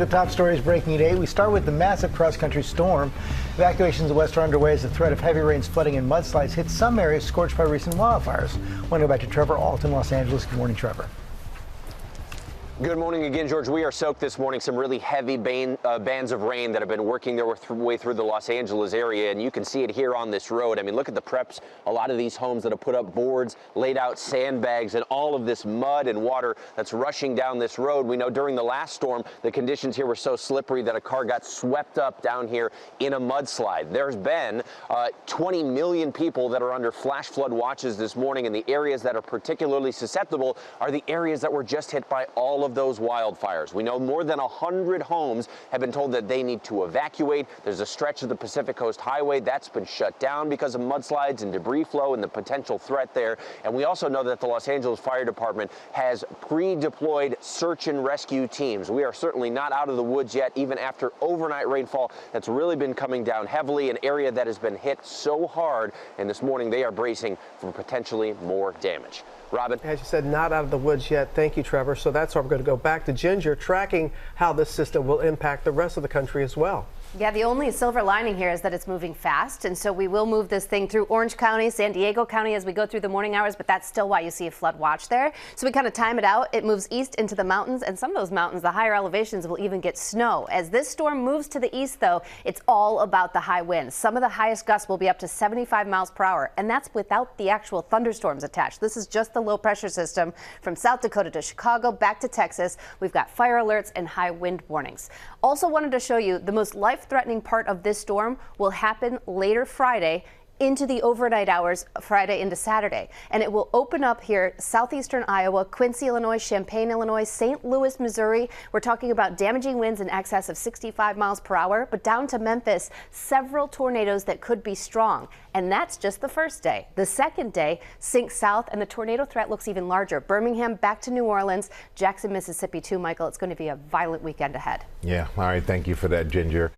The top stories breaking at 8. We start with the massive cross-country storm. Evacuations in the west are underway as the threat of heavy rains, flooding, and mudslides hit some areas scorched by recent wildfires. I want to go back to Trevor Alton, Los Angeles. Good morning, Trevor. Good morning again, George. We are soaked this morning. Some really heavy bands of rain that have been working their way through the Los Angeles area, and you can see it here on this road. I mean, look at the preps. A lot of these homes that have put up boards, laid out sandbags, and all of this mud and water that's rushing down this road. We know during the last storm, the conditions here were so slippery that a car got swept up down here in a mudslide. There's been 20 million people that are under flash flood watches this morning, and the areas that are particularly susceptible are the areas that were just hit by all of those wildfires. We know more than 100 homes have been told that they need to evacuate. There's a stretch of the Pacific Coast Highway that's been shut down because of mudslides and debris flow and the potential threat there. And we also know that the Los Angeles Fire Department has pre-deployed search and rescue teams. We are certainly not out of the woods yet, even after overnight rainfall that's really been coming down heavily, an area that has been hit so hard. And this morning they are bracing for potentially more damage. Robin? As you said, not out of the woods yet. Thank you, Trevor. So that's why we're going to go back to Ginger, tracking how this system will impact the rest of the country as well. Yeah, the only silver lining here is that it's moving fast, and so we will move this thing through Orange County, San Diego County as we go through the morning hours, but that's still why you see a flood watch there. So we kind of time it out. It moves east into the mountains, and some of those mountains, the higher elevations, will even get snow. As this storm moves to the east, though, it's all about the high winds. Some of the highest gusts will be up to 75 miles per hour, and that's without the actual thunderstorms attached. This is just the low pressure system from South Dakota to Chicago, back to Texas. We've got fire alerts and high wind warnings. Also wanted to show you the most life-threatening part of this storm will happen later Friday into the overnight hours, Friday into Saturday. And it will open up here, southeastern Iowa, Quincy, Illinois, Champaign, Illinois, St. Louis, Missouri. We're talking about damaging winds in excess of 65 miles per hour, but down to Memphis, several tornadoes that could be strong. And that's just the first day. The second day sinks south, and the tornado threat looks even larger. Birmingham back to New Orleans, Jackson, Mississippi too, Michael. It's going to be a violent weekend ahead. Yeah, all right, thank you for that, Ginger.